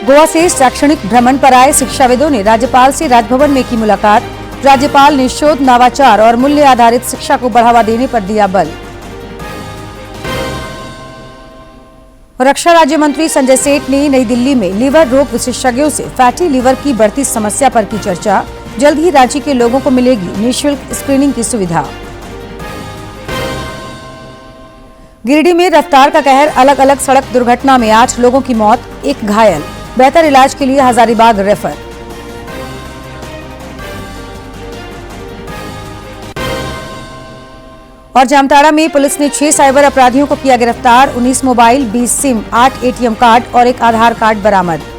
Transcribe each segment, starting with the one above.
गोवा से शैक्षणिक भ्रमण पर आए शिक्षाविदों ने राज्यपाल से राजभवन में की मुलाकात। राज्यपाल ने शोध, नवाचार और मूल्य आधारित शिक्षा को बढ़ावा देने पर दिया बल। रक्षा राज्य मंत्री संजय सेठ ने नई दिल्ली में लीवर रोग विशेषज्ञों से फैटी लीवर की बढ़ती समस्या पर की चर्चा। जल्द ही राज्य के लोगों को मिलेगी निःशुल्क स्क्रीनिंग की सुविधा। गिरिडीह में रफ्तार का कहर, अलग अलग सड़क दुर्घटना में 8 लोगों की मौत, 1 घायल, बेहतर इलाज के लिए हजारीबाग रेफर। और जामताड़ा में पुलिस ने 6 साइबर अपराधियों को किया गिरफ्तार। 19 मोबाइल, 20 सिम, 8 एटीएम कार्ड और 1 आधार कार्ड बरामद।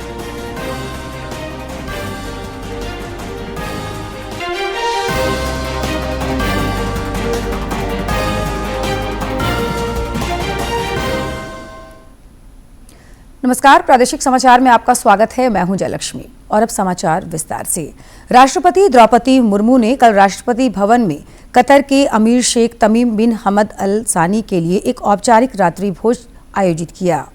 नमस्कार, प्रादेशिक समाचार में आपका स्वागत है। मैं हूं जयलक्ष्मी और अब समाचार विस्तार से। राष्ट्रपति द्रौपदी मुर्मू ने कल राष्ट्रपति भवन में कतर के अमीर शेख तमीम बिन हमद अल सानी के लिए एक औपचारिक रात्रि भोज आयोजित किया।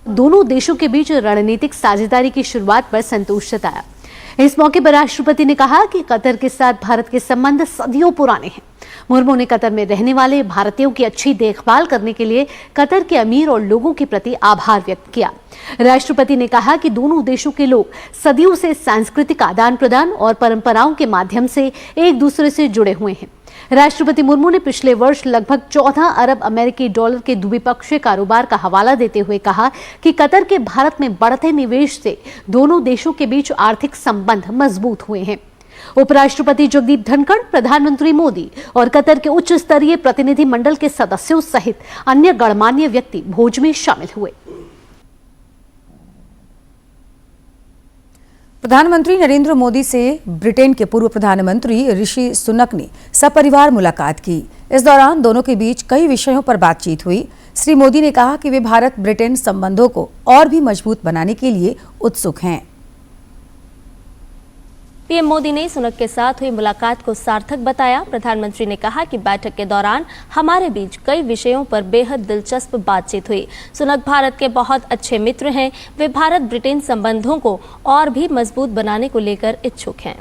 दोनों देशों के बीच रणनीतिक साझेदारी की शुरुआत पर संतोष जताया। इस मौके पर राष्ट्रपति ने कहा कि कतर के साथ भारत के संबंध सदियों पुराने हैं। मुर्मू ने कतर में रहने वाले भारतीयों की अच्छी देखभाल करने के लिए कतर के अमीर और लोगों के प्रति आभार व्यक्त किया। राष्ट्रपति ने कहा कि दोनों देशों के लोग सदियों से सांस्कृतिक आदान प्रदान और परंपराओं के माध्यम से एक दूसरे से जुड़े हुए हैं। राष्ट्रपति मुर्मू ने पिछले वर्ष लगभग 14 अरब अमेरिकी डॉलर के द्विपक्षीय कारोबार का हवाला देते हुए कहा कि कतर के भारत में बढ़ते निवेश से दोनों देशों के बीच आर्थिक संबंध मजबूत हुए हैं। उपराष्ट्रपति जगदीप धनखड़, प्रधानमंत्री मोदी और कतर के उच्च स्तरीय प्रतिनिधि मंडल के सदस्यों सहित अन्य गणमान्य व्यक्ति भोज में शामिल हुए। प्रधानमंत्री नरेंद्र मोदी से ब्रिटेन के पूर्व प्रधानमंत्री ऋषि सुनक ने सपरिवार मुलाकात की। इस दौरान दोनों के बीच कई विषयों पर बातचीत हुई। श्री मोदी ने कहा कि वे भारत ब्रिटेन संबंधों को और भी मजबूत बनाने के लिए उत्सुक हैं। पीएम मोदी ने सुनक के साथ हुई मुलाकात को सार्थक बताया। प्रधानमंत्री ने कहा कि बैठक के दौरान हमारे बीच कई विषयों पर बेहद दिलचस्प बातचीत हुई। सुनक भारत के बहुत अच्छे मित्र हैं। वे भारत ब्रिटेन संबंधों को और भी मजबूत बनाने को लेकर इच्छुक हैं।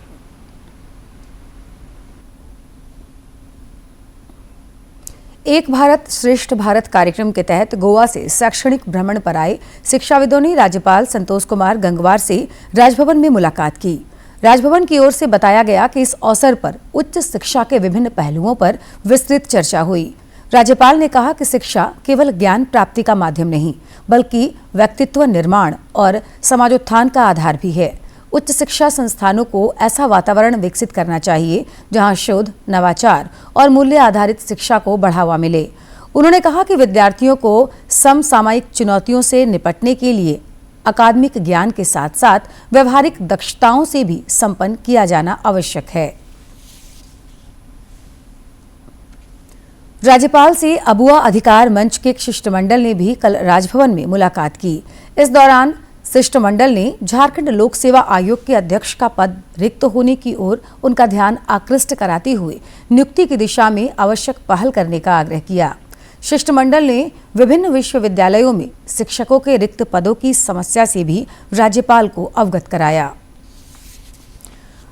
एक भारत श्रेष्ठ भारत कार्यक्रम के तहत गोवा से शैक्षणिक भ्रमण पर आए शिक्षाविदों ने राज्यपाल संतोष कुमार गंगवार से राजभवन में मुलाकात की। राजभवन की ओर से बताया गया कि इस अवसर पर उच्च शिक्षा के विभिन्न पहलुओं पर विस्तृत चर्चा हुई। राज्यपाल ने कहा कि शिक्षा केवल ज्ञान प्राप्ति का माध्यम नहीं, बल्कि व्यक्तित्व निर्माण और समाजोत्थान का आधार भी है। उच्च शिक्षा संस्थानों को ऐसा वातावरण विकसित करना चाहिए जहां शोध, नवाचार और मूल्य आधारित शिक्षा को बढ़ावा मिले। उन्होंने कहा कि विद्यार्थियों को समसामयिक चुनौतियों से निपटने के लिए अकादमिक ज्ञान के साथ साथ व्यवहारिक दक्षताओं से भी संपन्न किया जाना आवश्यक है। राज्यपाल से अबुआ अधिकार मंच के शिष्टमंडल ने भी कल राजभवन में मुलाकात की। इस दौरान शिष्टमंडल ने झारखंड लोक सेवा आयोग के अध्यक्ष का पद रिक्त होने की ओर उनका ध्यान आकृष्ट कराते हुए नियुक्ति की दिशा में आवश्यक पहल करने का आग्रह किया। शिष्टमंडल ने विभिन्न विश्वविद्यालयों में शिक्षकों के रिक्त पदों की समस्या से भी राज्यपाल को अवगत कराया।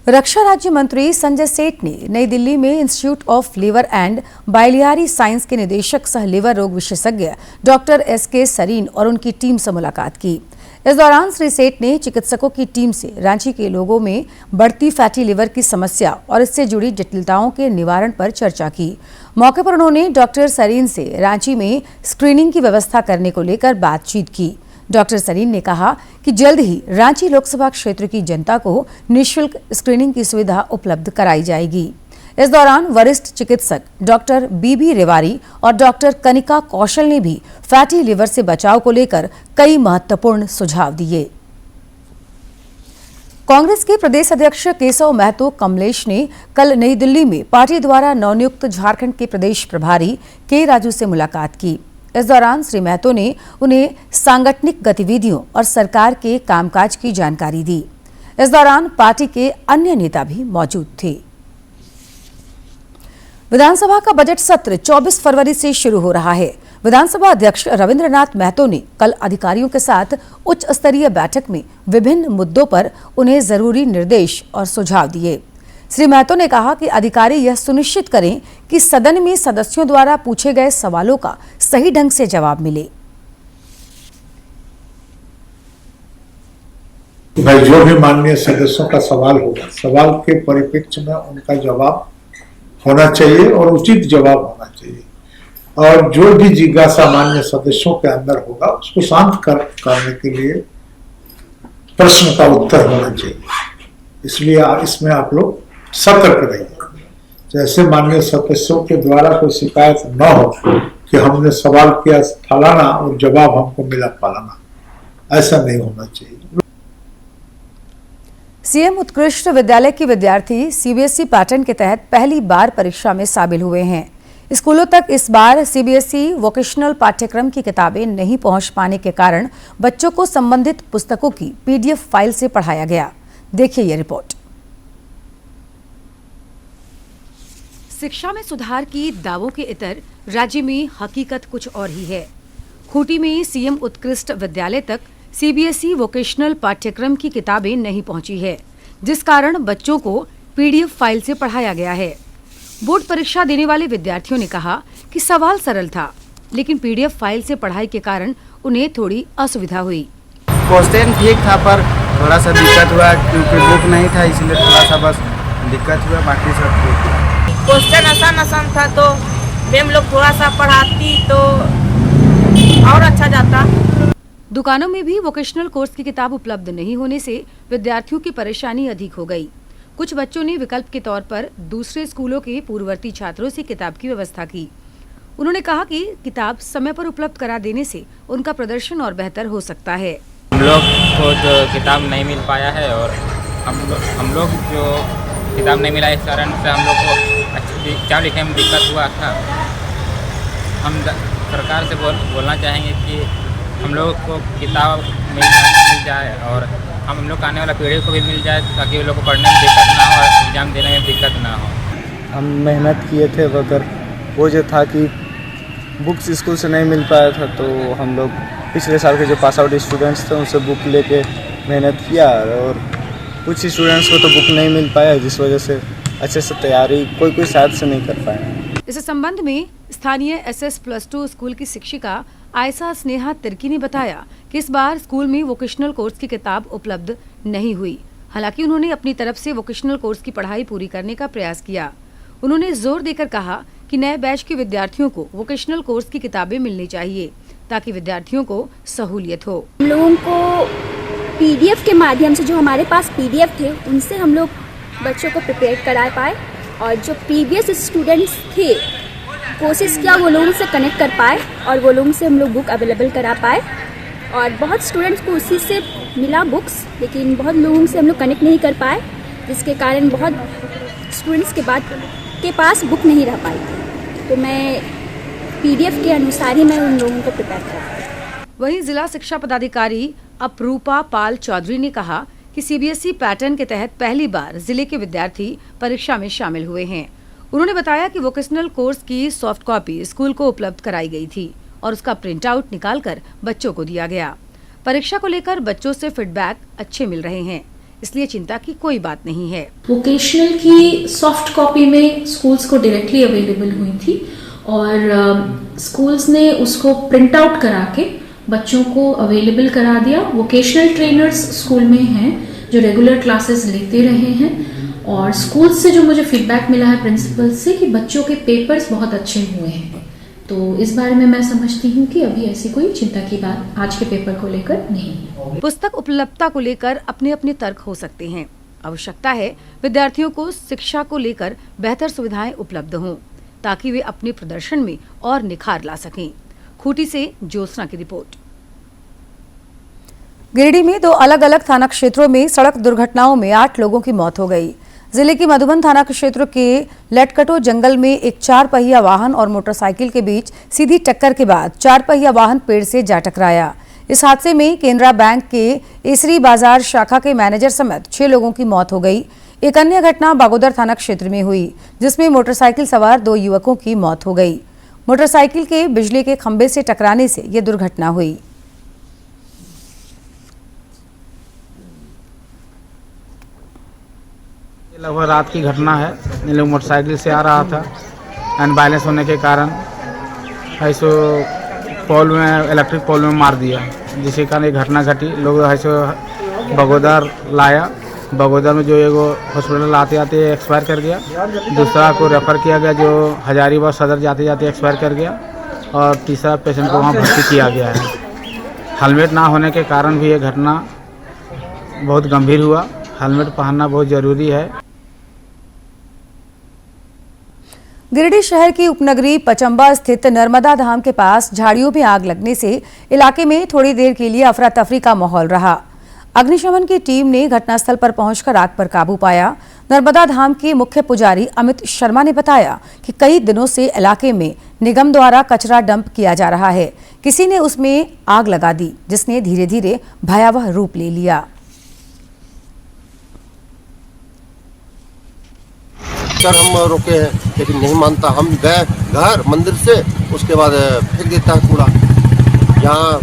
रक्षा राज्य मंत्री संजय सेठ ने नई दिल्ली में Institute of Liver and Biliary Science के निदेशक सह लिवर रोग विशेषज्ञ डॉक्टर एसके सरीन और उनकी टीम से मुलाकात की। इस दौरान श्री सेठ ने चिकित्सकों की टीम से रांची के लोगों में बढ़ती फैटी लिवर की समस्या और इससे जुड़ी जटिलताओं के निवारण पर चर्चा की। मौके पर उन्होंने डॉक्टर सरीन से रांची में स्क्रीनिंग की व्यवस्था करने को लेकर बातचीत की। डॉक्टर सरीन ने कहा कि जल्द ही रांची लोकसभा क्षेत्र की जनता को निःशुल्क स्क्रीनिंग की सुविधा उपलब्ध कराई जाएगी। इस दौरान वरिष्ठ चिकित्सक डॉक्टर बीबी रेवारी और डॉक्टर कनिका कौशल ने भी फैटी लिवर से बचाव को लेकर कई महत्वपूर्ण सुझाव दिए। कांग्रेस के प्रदेश अध्यक्ष केशव महतो कमलेश ने कल नई दिल्ली में पार्टी द्वारा नवनियुक्त झारखंड के प्रदेश प्रभारी के राजू से मुलाकात की। इस दौरान श्री महतो ने उन्हें सांगठनिक गतिविधियों और सरकार के कामकाज की जानकारी दी। इस दौरान पार्टी के अन्य नेता भी मौजूद थे। विधानसभा का बजट सत्र 24 फरवरी से शुरू हो रहा है। विधानसभा अध्यक्ष रविंद्रनाथ महतो ने कल अधिकारियों के साथ उच्च स्तरीय बैठक में विभिन्न मुद्दों पर उन्हें जरूरी निर्देश और सुझाव दिए। श्री महतो ने कहा कि अधिकारी यह सुनिश्चित करें कि सदन में सदस्यों द्वारा पूछे गए सवालों का सही ढंग से जवाब मिले। भाई जो भी माननीय सदस्यों का सवाल होगा, सवाल के परिप्रेक्ष्य में उनका जवाब होना चाहिए और उचित जवाब होना चाहिए, और जो भी जिज्ञासा माननीय सदस्यों के अंदर होगा उसको शांत करने के लिए प्रश्न का उत्तर होना चाहिए। इसलिए इसमें आप लोग सतर्क रहिए, जैसे माननीय सदस्यों के द्वारा कोई शिकायत न हो कि हमने सवाल किया फलाना और जवाब हमको मिला फलाना, ऐसा नहीं होना चाहिए। सीएम उत्कृष्ट विद्यालय के विद्यार्थी सीबीएसई पैटर्न के तहत पहली बार परीक्षा में शामिल हुए हैं। स्कूलों तक इस बार सीबीएसई वोकेशनल पाठ्यक्रम की किताबें नहीं पहुंच पाने के कारण बच्चों को संबंधित पुस्तकों की पीडीएफ फाइल से पढ़ाया गया। देखिए ये रिपोर्ट। शिक्षा में सुधार की दावों के इतर राज्य में हकीकत कुछ और ही है। खूंटी में सीएम उत्कृष्ट विद्यालय तक सीबीएसई वोकेशनल पाठ्यक्रम की किताबें नहीं पहुंची है, जिस कारण बच्चों को पीडीएफ फाइल से पढ़ाया गया है। बोर्ड परीक्षा देने वाले विद्यार्थियों ने कहा कि सवाल सरल था, लेकिन पीडीएफ फाइल से पढ़ाई के कारण उन्हें थोड़ी असुविधा हुई। क्वेश्चन ठीक था पर थोड़ा सा दिक्कत हुआ क्योंकि बुक नहीं था, इसलिए थोड़ा सा बस दिक्कत हुआ, बाकी सब ठीक था। क्वेश्चन आसान था तो मैम लोग थोड़ा सा पढ़ाती तो और अच्छा जाता। दुकानों में भी वोकेशनल कोर्स की किताब उपलब्ध नहीं होने से विद्यार्थियों की परेशानी अधिक हो गई। कुछ बच्चों ने विकल्प के तौर पर दूसरे स्कूलों के पूर्ववर्ती छात्रों से किताब की व्यवस्था की। उन्होंने कहा कि किताब समय पर उपलब्ध करा देने से उनका प्रदर्शन और बेहतर हो सकता है। हम लोग को जो किताब नहीं मिल पाया है और हम लोग जो किताब नहीं मिला इस कारण से हम लोग को एग्जाम लिखने में दिक्कत हुआ था। हम सरकार से बोलना चाहेंगे कि हम लोग को किताब मिल जाए और हम लोग आने वाला पीढ़ी को भी मिल जाए, ताकि वो लोग को पढ़ने में दिक्कत ना हो और एग्जाम देने में दिक्कत ना हो। हम मेहनत किए थे, मगर वो जो था कि बुक्स स्कूल से नहीं मिल पाया था, तो हम लोग पिछले साल के जो पास आउट स्टूडेंट्स थे उनसे बुक लेके मेहनत किया और कुछ स्टूडेंट्स को तो बुक नहीं मिल पाया, जिस वजह से अच्छे से तैयारी कोई शायद से नहीं कर पाया। इस संबंध में स्थानीय SS+2 स्कूल की शिक्षिका आयशा स्नेहा तिर्की ने बताया कि इस बार स्कूल में वोकेशनल कोर्स की किताब उपलब्ध नहीं हुई। हालांकि उन्होंने अपनी तरफ से वोकेशनल कोर्स की पढ़ाई पूरी करने का प्रयास किया। उन्होंने जोर देकर कहा कि नए बैच के विद्यार्थियों को वोकेशनल कोर्स की किताबें मिलनी चाहिए, ताकि विद्यार्थियों को सहूलियत हो। हम लोगों को पीडीएफ के माध्यम से, जो हमारे पास पीडीएफ थे, उनसे हम लोग बच्चों को प्रिपेयर करा पाए, और जो प्रीवियस स्टूडेंट्स थे कोशिश किया वो लोगों से कनेक्ट कर पाए और वो लोगों से हम लोग बुक अवेलेबल करा पाए। और बहुत स्टूडेंट्स को उसी से मिला बुक्स, लेकिन बहुत लोगों से हम लोग कनेक्ट नहीं कर पाए, जिसके कारण बहुत स्टूडेंट्स के पास बुक नहीं रह पाई। तो मैं पीडीएफ के अनुसार ही मैं उन लोगों को प्रिपेयर करा। वहीं जिला शिक्षा पदाधिकारी अपरूपा पाल चौधरी ने कहा कि सीबीएसई पैटर्न के तहत पहली बार जिले के विद्यार्थी परीक्षा में शामिल हुए हैं। उन्होंने बताया कि वोकेशनल कोर्स की सॉफ्ट कॉपी स्कूल को उपलब्ध कराई गई थी और उसका प्रिंट आउट निकालकर बच्चों को दिया गया। परीक्षा को लेकर बच्चों से फीडबैक अच्छे मिल रहे हैं, इसलिए चिंता की कोई बात नहीं है। वोकेशनल की सॉफ्ट कॉपी में स्कूल्स को डायरेक्टली अवेलेबल हुई थी और स्कूल्स ने उसको प्रिंट आउट करा के बच्चों को अवेलेबल करा दिया। वोकेशनल ट्रेनर्स स्कूल में हैं जो रेगुलर क्लासेस लेते रहे हैं, और स्कूल से जो मुझे फीडबैक मिला है प्रिंसिपल से कि बच्चों के पेपर्स बहुत अच्छे हुए हैं। तो इस बारे में मैं समझती हूँ कि अभी ऐसी कोई चिंता की बात आज के पेपर को लेकर नहीं है। पुस्तक उपलब्धता को लेकर अपने अपने तर्क हो सकते हैं। आवश्यकता है विद्यार्थियों को शिक्षा को लेकर बेहतर सुविधाएं उपलब्ध हों, ताकि वे अपने प्रदर्शन में और निखार ला सकें। खूंटी से ज्योत्सना की रिपोर्ट। गिरिडीह में 2 अलग-अलग थाना क्षेत्रों में सड़क दुर्घटनाओं में 8 लोगों की मौत हो गई। जिले के मधुबन थाना क्षेत्र के लटकटो जंगल में एक 4 पहिया वाहन और मोटरसाइकिल के बीच सीधी टक्कर के बाद 4 पहिया वाहन पेड़ से जा टकराया। इस हादसे में केनरा बैंक के एसरी बाजार शाखा के मैनेजर समेत 6 लोगों की मौत हो गई। एक अन्य घटना बागोदर थाना क्षेत्र में हुई, जिसमें मोटरसाइकिल सवार 2 युवकों की मौत हो गई। मोटरसाइकिल के बिजली के खंभे से टकराने से यह दुर्घटना हुई। लगभग रात की घटना है। ये लोग मोटरसाइकिल से आ रहा था, अनबैलेंस होने के कारण ऐसो पोल में, इलेक्ट्रिक पोल में मार दिया, जिसके कारण ये घटना घटी। लोग ऐसो बगोदर लाया, बगोदर में जो एगो हॉस्पिटल आते आते एक्सपायर कर गया, दूसरा को रेफर किया गया जो हजारीबाग सदर जाते जाते एक्सपायर कर गया, और तीसरा पेशेंट को वहाँ भर्ती किया गया है। हेलमेट ना होने के कारण भी ये घटना बहुत गंभीर हुआ। हेलमेट पहनना बहुत ज़रूरी है। गिरिडीह शहर की उपनगरी पचंबा स्थित नर्मदा धाम के पास झाड़ियों में आग लगने से इलाके में थोड़ी देर के लिए अफरा तफरी का माहौल रहा। अग्निशमन की टीम ने घटनास्थल पर पहुंचकर आग पर काबू पाया। नर्मदा धाम के मुख्य पुजारी अमित शर्मा ने बताया कि कई दिनों से इलाके में निगम द्वारा कचरा डंप किया जा रहा है। किसी ने उसमें आग लगा दी, जिसने धीरे धीरे भयावह रूप ले लिया। हम रोके हैं लेकिन नहीं मानता। हम गए घर मंदिर से, उसके बाद फेंक देता है कूड़ा। यहाँ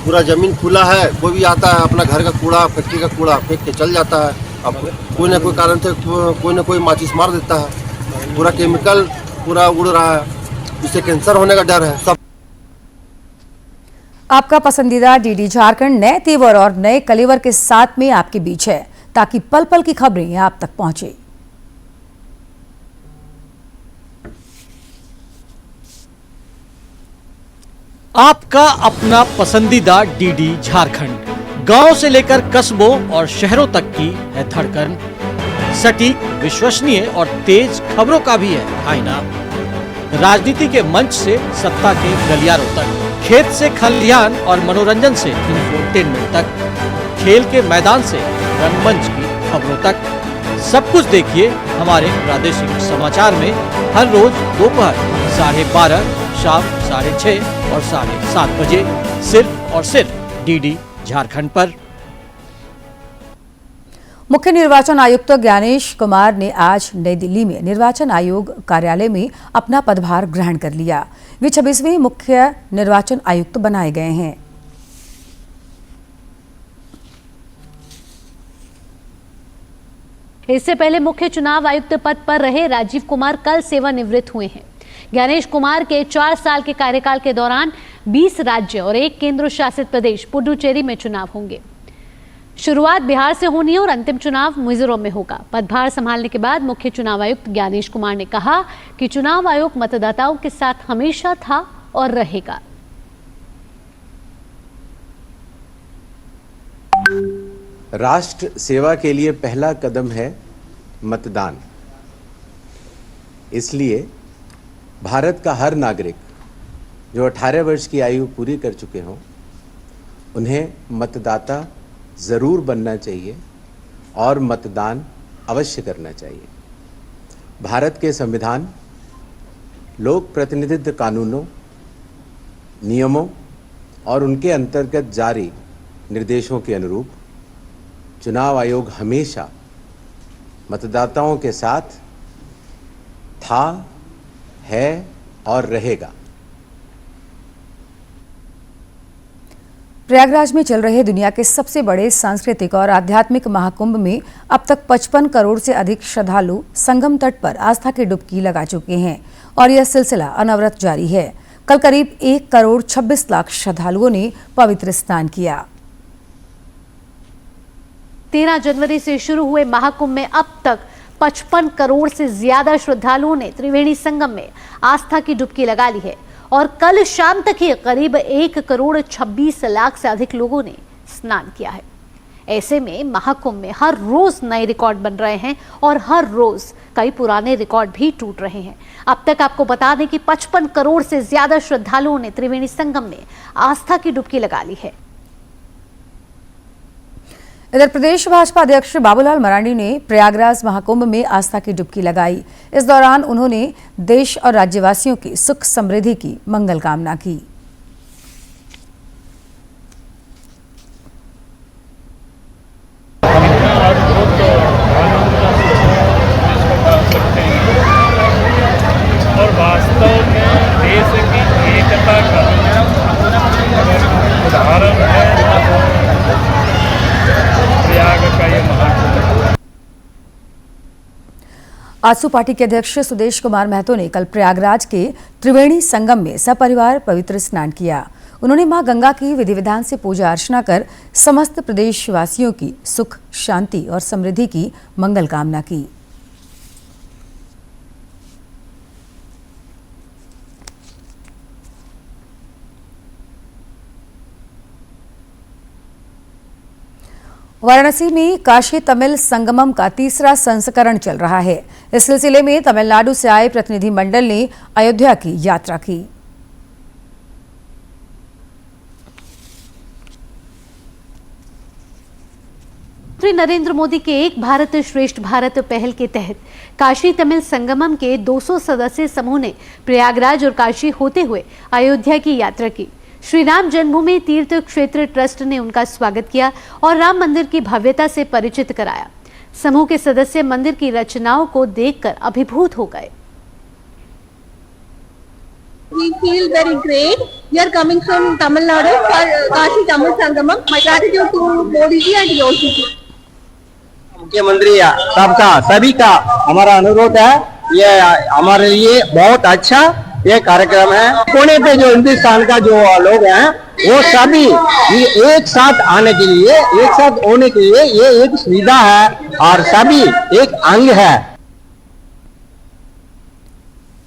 पूरा जमीन खुला है, कोई भी आता है अपना घर का कूड़ा, फैक्ट्री का कूड़ा फेंक के चल जाता है। अब कोई ना कोई कारण से कोई ना कोई माचिस मार देता है। पूरा केमिकल पूरा उड़ रहा है, इससे कैंसर होने का डर है। सब आपका पसंदीदा डीडी झारखंड नए तेवर और नए कलेवर के साथ में आपके बीच है, ताकि पल पल की खबरें आप तक पहुंचे। आपका अपना पसंदीदा डीडी झारखंड, गांव से लेकर कस्बों और शहरों तक की है धड़कन। सटीक, विश्वसनीय और तेज खबरों का भी है आईना। राजनीति के मंच से सत्ता के गलियारों तक, खेत से खलिहान और मनोरंजन से इंफोटेनमेंट तक, खेल के मैदान से रंगमंच की खबरों तक, सब कुछ देखिए हमारे प्रादेशिक समाचार में हर रोज दोपहर 12:30, शाम 6:30 और 7:30 बजे, सिर्फ और सिर्फ डीडी झारखंड पर। मुख्य निर्वाचन आयुक्त ज्ञानेश कुमार ने आज नई दिल्ली में निर्वाचन आयोग कार्यालय में अपना पदभार ग्रहण कर लिया। वे 26वें मुख्य निर्वाचन आयुक्त बनाए गए हैं। इससे पहले मुख्य चुनाव आयुक्त पद पर रहे राजीव कुमार कल सेवानिवृत्त हुए हैं। ज्ञानेश कुमार के 4 साल के कार्यकाल के दौरान 20 राज्य और 1 केंद्र शासित प्रदेश पुडुचेरी में चुनाव होंगे। शुरुआत बिहार से होनी है और अंतिम चुनाव मिजोरम में होगा। पदभार संभालने के बाद मुख्य चुनाव आयुक्त ज्ञानेश कुमार ने कहा कि चुनाव आयोग मतदाताओं के साथ हमेशा था और रहेगा। राष्ट्र सेवा के लिए पहला कदम है मतदान। इसलिए भारत का हर नागरिक जो 18 वर्ष की आयु पूरी कर चुके हों, उन्हें मतदाता ज़रूर बनना चाहिए और मतदान अवश्य करना चाहिए। भारत के संविधान, लोक प्रतिनिधित्व कानूनों, नियमों और उनके अंतर्गत जारी निर्देशों के अनुरूप चुनाव आयोग हमेशा मतदाताओं के साथ था, है और रहेगा। प्रयागराज में चल रहे दुनिया के सबसे बड़े सांस्कृतिक और आध्यात्मिक महाकुंभ में अब तक 55 करोड़ से अधिक श्रद्धालु संगम तट पर आस्था की डुबकी लगा चुके हैं और यह सिलसिला अनवरत जारी है। कल करीब 1 करोड़ 26 लाख श्रद्धालुओं ने पवित्र स्नान किया। 13 जनवरी से शुरू हुए महाकुंभ में अब तक 55 करोड़ से ज्यादा श्रद्धालुओं ने त्रिवेणी संगम में आस्था की डुबकी लगा ली है और कल शाम तक ही करीब 1 करोड़ 26 लाख से अधिक लोगों ने स्नान किया है। ऐसे में महाकुंभ में हर रोज नए रिकॉर्ड बन रहे हैं और हर रोज कई पुराने रिकॉर्ड भी टूट रहे हैं। अब तक आपको बता दें कि 55 करोड़ से ज्यादा श्रद्धालुओं ने त्रिवेणी संगम में आस्था की डुबकी लगा ली है। इधर प्रदेश भाजपा अध्यक्ष बाबूलाल मरांडी ने प्रयागराज महाकुंभ में आस्था की डुबकी लगाई। इस दौरान उन्होंने देश और राज्यवासियों की सुख समृद्धि की मंगल कामना की। और वास्तव में देश आजसू पार्टी के अध्यक्ष सुदेश कुमार महतो ने कल प्रयागराज के त्रिवेणी संगम में सपरिवार पवित्र स्नान किया। उन्होंने मां गंगा की विधि विधान से पूजा अर्चना कर समस्त प्रदेशवासियों की सुख, शांति और समृद्धि की मंगल कामना की। वाराणसी में काशी तमिल संगमम का तीसरा संस्करण चल रहा है। इस सिलसिले में तमिलनाडु से आए प्रतिनिधि मंडल ने अयोध्या की यात्रा की। प्रधानमंत्री नरेंद्र मोदी के एक भारत श्रेष्ठ भारत पहल के तहत काशी तमिल संगमम के 200 सदस्य समूह ने प्रयागराज और काशी होते हुए अयोध्या की यात्रा की। श्री राम जन्मभूमि तीर्थ क्षेत्र ट्रस्ट ने उनका स्वागत किया और राम मंदिर की भव्यता से परिचित कराया। समूह के सदस्य मंदिर की रचनाओं को देखकर अभिभूत हो गए। We feel very great. We are coming from Tamil Nadu for Kashi Tamil Sangamam. My gratitude to Modi ji and Yogi ji. मुख्यमंत्री सबका सभी का हमारा अनुरोध है, ये हमारे लिए बहुत अच्छा ये कार्यक्रम है। कोने पे जो हिंदुस्तान का जो लोग हैं वो सभी एक साथ आने के लिए, एक साथ होने के लिए ये एक सुविधा है और सभी एक अंग है।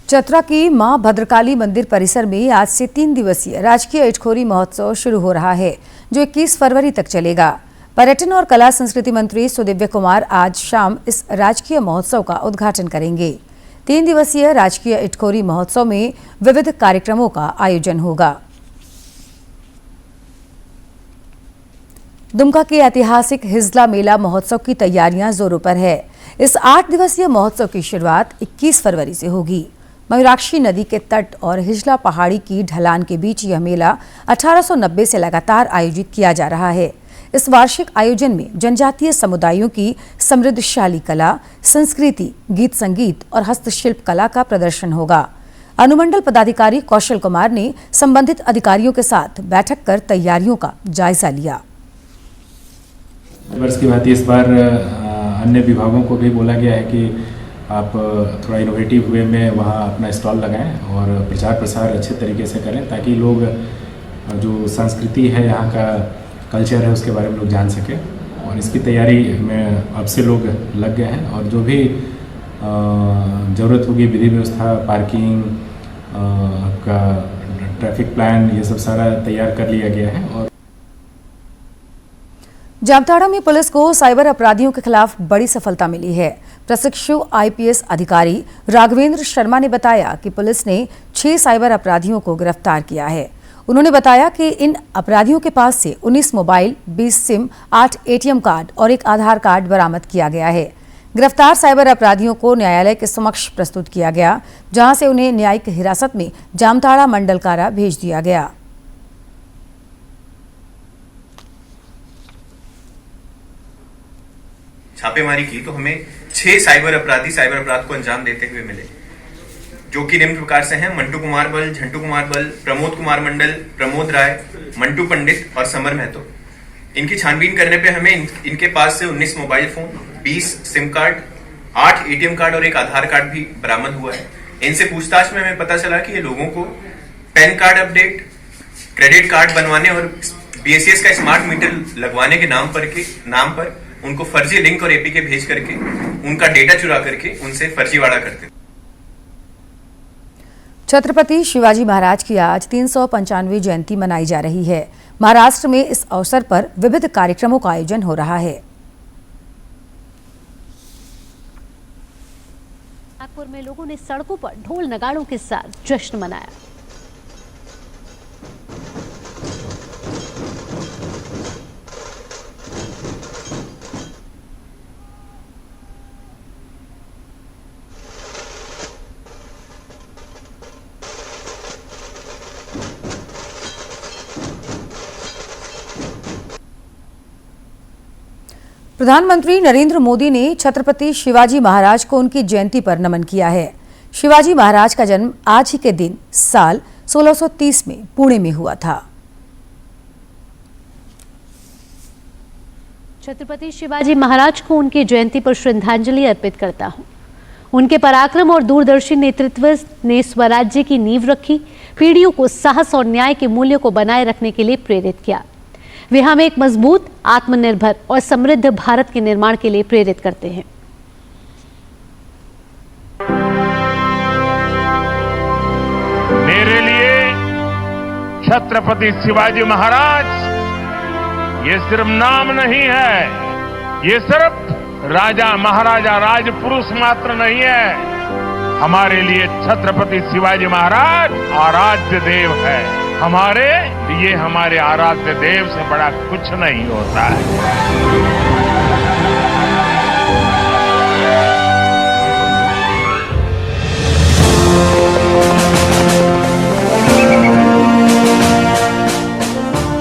चतरा की मां भद्रकाली मंदिर परिसर में आज से 3 दिवसीय राजकीय इटखोरी महोत्सव शुरू हो रहा है, जो 21 फरवरी तक चलेगा। पर्यटन और कला संस्कृति मंत्री सुदिव्य कुमार आज शाम इस राजकीय महोत्सव का उद्घाटन करेंगे। 3 दिवसीय राजकीय इटखोरी महोत्सव में विविध कार्यक्रमों का आयोजन होगा। दुमका के ऐतिहासिक हिजला मेला महोत्सव की तैयारियां जोरों पर है। इस 8 दिवसीय महोत्सव की शुरुआत 21 फरवरी से होगी। मयूराक्षी नदी के तट और हिजला पहाड़ी की ढलान के बीच यह मेला 1890 से लगातार आयोजित किया जा रहा है। इस वार्षिक आयोजन में जनजातीय समुदायों की समृद्धशाली कला, संस्कृति, गीत संगीत और हस्तशिल्प कला का प्रदर्शन होगा। अनुमंडल पदाधिकारी कौशल कुमार ने संबंधित अधिकारियों के साथ बैठक कर तैयारियों का जायजा लिया। वर्ष की भांति इस बार अन्य विभागों को भी बोला गया है कि आप थोड़ा इनोवेटिव वे में वहाँ अपना स्टॉल लगाएं और प्रचार प्रसार अच्छे तरीके से करें, ताकि लोग जो संस्कृति है, यहाँ का कल्चर है, उसके बारे में लोग जान सकें। और इसकी तैयारी में अब से लोग लग गए हैं और जो भी ज़रूरत होगी, विधि व्यवस्था, पार्किंग, आपका ट्रैफिक प्लान, ये सब सारा तैयार कर लिया गया है। और जामताड़ा में पुलिस को साइबर अपराधियों के खिलाफ बड़ी सफलता मिली है। प्रशिक्षु आईपीएस अधिकारी राघवेंद्र शर्मा ने बताया कि पुलिस ने 6 साइबर अपराधियों को गिरफ्तार किया है। उन्होंने बताया कि इन अपराधियों के पास से 19 मोबाइल, 20 सिम, 8 एटीएम कार्ड और 1 आधार कार्ड बरामद किया गया है। गिरफ्तार साइबर अपराधियों को न्यायालय के समक्ष प्रस्तुत किया गया, जहां से उन्हें न्यायिक हिरासत में जामताड़ा मंडल कारा भेज दिया गया। छापेमारी की तो हमें 6 साइबर अपराध को अंजाम देते हुए मिले, जो कि निम्न प्रकार से हैं: मंटू कुमार बल, झंटू कुमार बल, प्रमोद कुमार मंडल, प्रमोद राय, मंटू पंडित और समर महतो। इनकी छानबीन करने पे हमें इनके पास से 19 mobile phone, 20 SIM card, 8 ATM card और 1 आधार कार्ड भी बरामद हुआ है। इनसे पूछताछ में हमें पता चला कि ये लोगों को pan card update, credit card बनवाने और बीएसएस का स्मार्ट मीटर लगवाने के नाम पर उनको फर्जी लिंक और एपीके भेज करके उनका डेटा चुरा करके उनसे फर्जीवाड़ा करते। छत्रपति शिवाजी महाराज की आज 395वीं जयंती मनाई जा रही है। महाराष्ट्र में इस अवसर पर विविध कार्यक्रमों का आयोजन हो रहा है। नागपुर में लोगों ने सड़कों पर ढोल नगाड़ों के साथ जश्न मनाया। प्रधानमंत्री नरेंद्र मोदी ने छत्रपति शिवाजी महाराज को उनकी जयंती पर नमन किया है। शिवाजी महाराज का जन्म आज ही के दिन साल 1630 में पुणे में हुआ था। छत्रपति शिवाजी महाराज को उनकी जयंती पर श्रद्धांजलि अर्पित करता हूं। उनके पराक्रम और दूरदर्शी नेतृत्व ने स्वराज्य की नींव रखी, पीढ़ियों को साहस और न्याय के मूल्यों को बनाए रखने के लिए प्रेरित किया। वे हमें एक मजबूत, आत्मनिर्भर और समृद्ध भारत के निर्माण के लिए प्रेरित करते हैं। मेरे लिए छत्रपति शिवाजी महाराज ये सिर्फ नाम नहीं है, ये सिर्फ राजा महाराजा राजपुरुष मात्र नहीं है। हमारे लिए छत्रपति शिवाजी महाराज आराध्य देव है। हमारे लिए हमारे आराध्य देव से बड़ा कुछ नहीं होता है।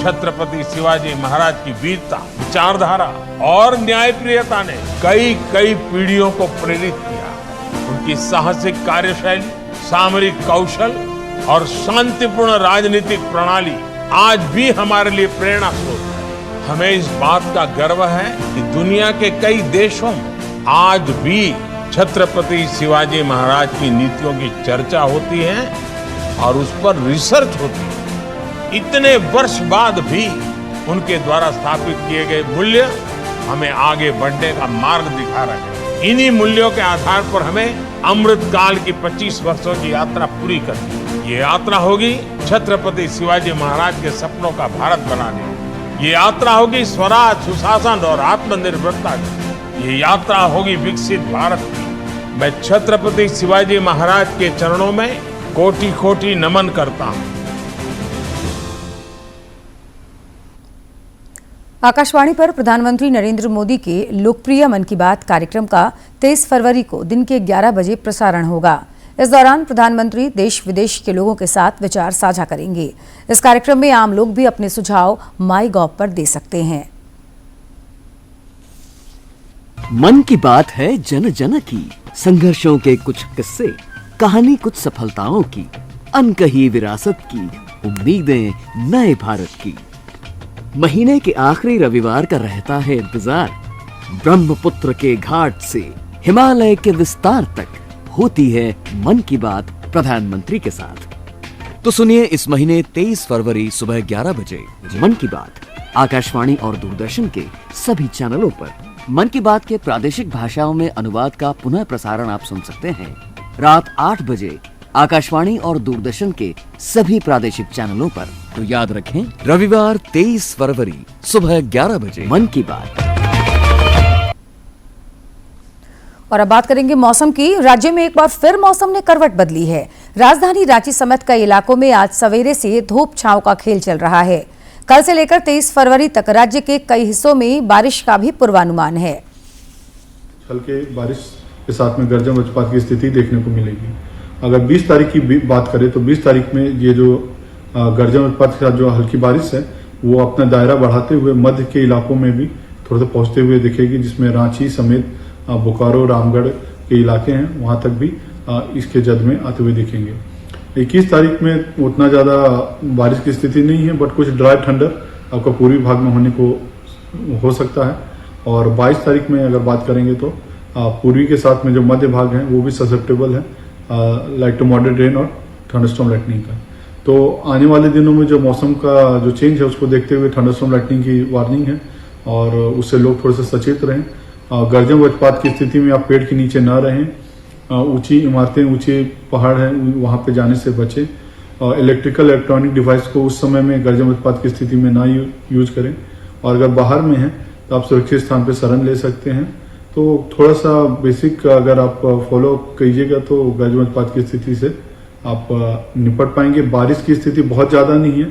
छत्रपति शिवाजी महाराज की वीरता, विचारधारा और न्यायप्रियता ने कई पीढ़ियों को प्रेरित किया। उनकी साहसिक कार्यशैली, सामरिक कौशल और शांतिपूर्ण राजनीतिक प्रणाली आज भी हमारे लिए प्रेरणा स्रोत है। हमें इस बात का गर्व है कि दुनिया के कई देशों में आज भी छत्रपति शिवाजी महाराज की नीतियों की चर्चा होती है और उस पर रिसर्च होती है। इतने वर्ष बाद भी उनके द्वारा स्थापित किए गए मूल्य हमें आगे बढ़ने का मार्ग दिखा रहे हैं। इन्हीं मूल्यों के आधार पर हमें अमृत काल की 25 वर्षों की यात्रा पूरी करनी है। ये यात्रा होगी छत्रपति शिवाजी महाराज के सपनों का भारत बनाने की। ये यात्रा होगी स्वराज, सुशासन और आत्मनिर्भरता की। ये यात्रा होगी विकसित भारत की। मैं छत्रपति शिवाजी महाराज के चरणों में कोटि-कोटि नमन करता हूँ। आकाशवाणी पर प्रधानमंत्री नरेंद्र मोदी के लोकप्रिय मन की बात कार्यक्रम का 23 फरवरी को दिन के 11 बजे प्रसारण होगा। इस दौरान प्रधानमंत्री देश विदेश के लोगों के साथ विचार साझा करेंगे। इस कार्यक्रम में आम लोग भी अपने सुझाव MyGov पर दे सकते हैं। मन की बात है जन जन की, संघर्षों के कुछ किस्से, कहानी कुछ सफलताओं की, अनकही विरासत की, उम्मीदें नए भारत की। महीने के आखिरी रविवार का रहता है इंतजार। ब्रह्मपुत्र के घाट से हिमालय के विस्तार तक होती है मन की बात प्रधानमंत्री के साथ। तो सुनिए इस महीने 23 फरवरी सुबह 11 बजे मन की बात आकाशवाणी और दूरदर्शन के सभी चैनलों पर। मन की बात के प्रादेशिक भाषाओं में अनुवाद का पुनः प्रसारण आप सुन सकते हैं रात 8 बजे आकाशवाणी और दूरदर्शन के सभी प्रादेशिक चैनलों पर। तो याद रखें, रविवार 23 फरवरी सुबह 11 बजे मन की बात। और अब बात करेंगे मौसम की। राज्य में एक बार फिर मौसम ने करवट बदली है। राजधानी रांची समेत कई इलाकों में आज सवेरे से धूप छांव का खेल चल रहा है। कल से लेकर 23 फरवरी तक राज्य के कई हिस्सों में बारिश का भी पूर्वानुमान है। हल्के बारिश के साथ में गर्जन वज्रपात की स्थिति देखने को मिलेगी। अगर 20 तारीख की बात करें तो 20 तारीख में ये जो गर्जन वज्रपात के साथ जो हल्की बारिश है वो अपना दायरा बढ़ाते हुए मध्य के इलाकों में भी थोड़ा सा पहुंचते हुए दिखेगी, जिसमें रांची समेत बोकारो, रामगढ़ के इलाके हैं वहां तक भी इसके जद में आते हुए दिखेंगे। 21 तारीख में उतना ज़्यादा बारिश की स्थिति नहीं है, बट कुछ ड्राई ठंडर आपका पूर्वी भाग में होने को हो सकता है। और 22 तारीख में अगर बात करेंगे तो पूर्वी के साथ में जो मध्य भाग है वो भी ससेप्टेबल है लाइट टू मॉडरेट रेन और थंडरस्टॉर्म लाइटनिंग का। तो आने वाले दिनों में जो मौसम का जो चेंज है उसको देखते हुए थंडरस्टॉर्म लाइटनिंग की वार्निंग है और उससे लोग थोड़े से सचेत रहें। गर्जन वज्रपात की स्थिति में आप पेड़ के नीचे ना रहें। ऊंची इमारतें, ऊंचे पहाड़ हैं वहाँ पे जाने से बचें। इलेक्ट्रिकल इलेक्ट्रॉनिक डिवाइस को उस समय में गर्जन वज्रपात की स्थिति में ना यूज करें। और अगर बाहर में हैं तो आप सुरक्षित स्थान पर शरण ले सकते हैं। तो थोड़ा सा बेसिक अगर आप फॉलो कीजिएगा तो गर्जन वज्रपात की स्थिति से आप निपट पाएंगे। बारिश की स्थिति बहुत ज़्यादा नहीं है,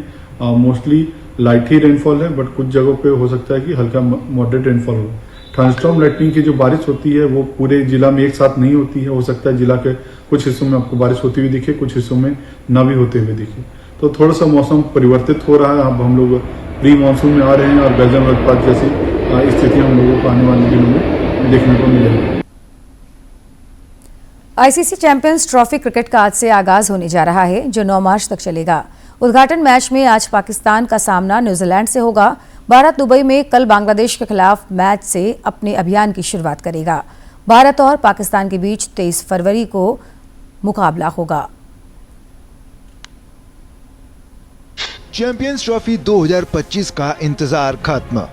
मोस्टली लाइट ही रेनफॉल है, बट कुछ जगहों पे हो सकता है कि हल्का मॉडरेट रेनफॉल हो। थंडरस्टॉर्म लाइटनिंग की जो बारिश होती है वो पूरे जिला में एक साथ नहीं होती है। हो सकता है जिला के कुछ हिस्सों में आपको बारिश होती हुई दिखे, कुछ हिस्सों में ना भी होते हुए दिखे। तो थोड़ा सा मौसम परिवर्तित हो रहा है। अब हम लोग प्री मानसून में आ रहे हैं और गर्जन वज्रपात जैसी स्थितियाँ हम लोगों को आने वाले दिनों में देखने को मिलेगी। आईसीसी चैंपियंस ट्रॉफी क्रिकेट का आज से आगाज होने जा रहा है, जो 9 मार्च तक चलेगा। उद्घाटन मैच में आज पाकिस्तान का सामना न्यूजीलैंड से होगा। भारत दुबई में कल बांग्लादेश के खिलाफ मैच से अपने अभियान की शुरुआत करेगा। भारत और पाकिस्तान के बीच 23 फरवरी को मुकाबला होगा। चैंपियंस ट्रॉफी 2025 का इंतजार खत्म।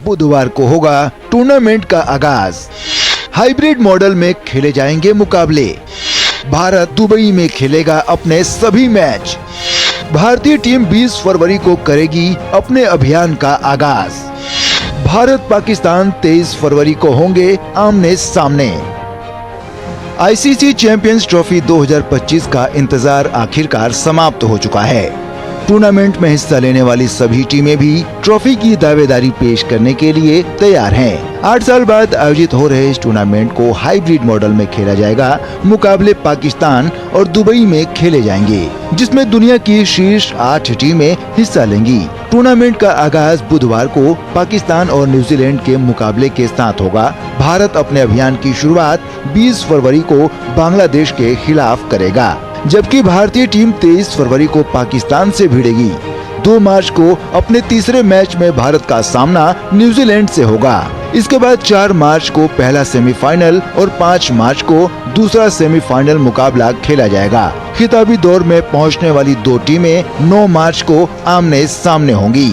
बुधवार को होगा टूर्नामेंट का आगाज। हाइब्रिड मॉडल में खेले जाएंगे मुकाबले। भारत दुबई में खेलेगा अपने सभी मैच। भारतीय टीम 20 फरवरी को करेगी अपने अभियान का आगाज। भारत पाकिस्तान 23 फरवरी को होंगे आमने सामने। आईसीसी चैंपियंस ट्रॉफी 2025 का इंतजार आखिरकार समाप्त हो चुका है। टूर्नामेंट में हिस्सा लेने वाली सभी टीमें भी ट्रॉफी की दावेदारी पेश करने के लिए तैयार हैं। 8 साल बाद आयोजित हो रहे इस टूर्नामेंट को हाइब्रिड मॉडल में खेला जाएगा। मुकाबले पाकिस्तान और दुबई में खेले जाएंगे, जिसमें दुनिया की शीर्ष 8 टीमें हिस्सा लेंगी। टूर्नामेंट का आगाज बुधवार को पाकिस्तान और न्यूजीलैंड के मुकाबले के साथ होगा। भारत अपने अभियान की शुरुआत 20 फरवरी को बांग्लादेश के खिलाफ करेगा, जबकि भारतीय टीम 23 फरवरी को पाकिस्तान से भिड़ेगी। 2 मार्च को अपने तीसरे मैच में भारत का सामना न्यूजीलैंड से होगा। इसके बाद 4 मार्च को पहला सेमीफाइनल और 5 मार्च को दूसरा सेमीफाइनल मुकाबला खेला जाएगा। खिताबी दौर में पहुंचने वाली 2 टीमें 9 मार्च को आमने सामने होंगी।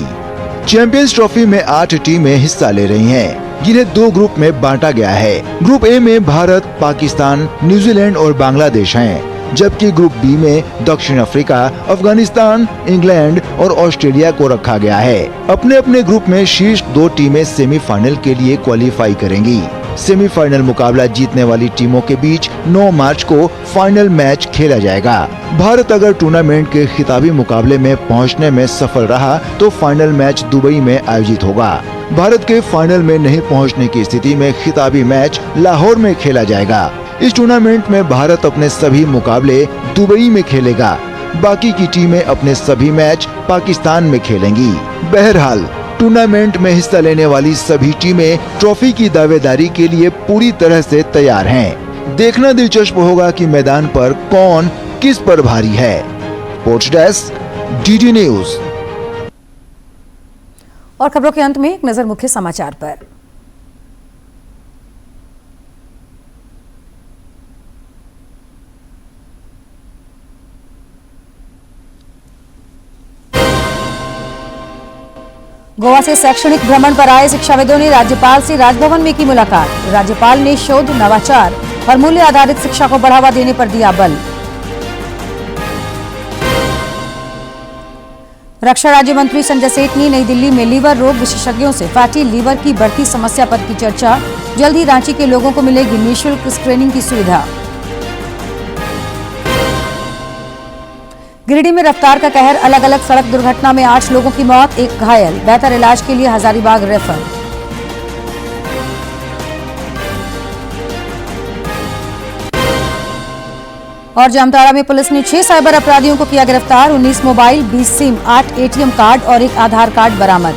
चैंपियंस ट्रॉफी में 8 टीमें हिस्सा ले रही हैं, जिन्हें 2 ग्रुप में बांटा गया है। ग्रुप ए में भारत, पाकिस्तान, न्यूजीलैंड और बांग्लादेश हैं, जबकि ग्रुप बी में दक्षिण अफ्रीका, अफगानिस्तान, इंग्लैंड और ऑस्ट्रेलिया को रखा गया है। अपने अपने ग्रुप में शीर्ष 2 टीमें सेमीफाइनल के लिए क्वालिफाई करेंगी। सेमीफाइनल मुकाबला जीतने वाली टीमों के बीच 9 मार्च को फाइनल मैच खेला जाएगा। भारत अगर टूर्नामेंट के खिताबी मुकाबले में पहुंचने में सफल रहा तो फाइनल मैच दुबई में आयोजित होगा। भारत के फाइनल में नहीं पहुंचने की स्थिति में खिताबी मैच लाहौर में खेला जाएगा। इस टूर्नामेंट में भारत अपने सभी मुकाबले दुबई में खेलेगा। बाकी की टीमें अपने सभी मैच पाकिस्तान में खेलेंगी। बहरहाल टूर्नामेंट में हिस्सा लेने वाली सभी टीमें ट्रॉफी की दावेदारी के लिए पूरी तरह से तैयार हैं। देखना दिलचस्प होगा कि मैदान पर कौन किस पर भारी है। Sports desk, DD news. और खबरों के अंत में एक नजर मुख्य समाचार पर। गोवा से शैक्षणिक भ्रमण पर आए शिक्षाविदों ने राज्यपाल से राजभवन में की मुलाकात। राज्यपाल ने शोध, नवाचार और मूल्य आधारित शिक्षा को बढ़ावा देने पर दिया बल। रक्षा राज्य मंत्री संजय सेठ ने नई दिल्ली में लीवर रोग विशेषज्ञों से फैटी लीवर की बढ़ती समस्या पर की चर्चा। जल्द ही रांची के लोगों को मिलेगी निःशुल्क स्क्रीनिंग की सुविधा। गिरिडीह में रफ्तार का कहर, अलग अलग सड़क दुर्घटना में 8 लोगों की मौत, 1 घायल। बेहतर इलाज के लिए हजारीबाग रेफर। और जामताड़ा में पुलिस ने 6 साइबर अपराधियों को किया गिरफ्तार। 19 मोबाइल, 20 सिम, 8 एटीएम कार्ड और 1 आधार कार्ड बरामद।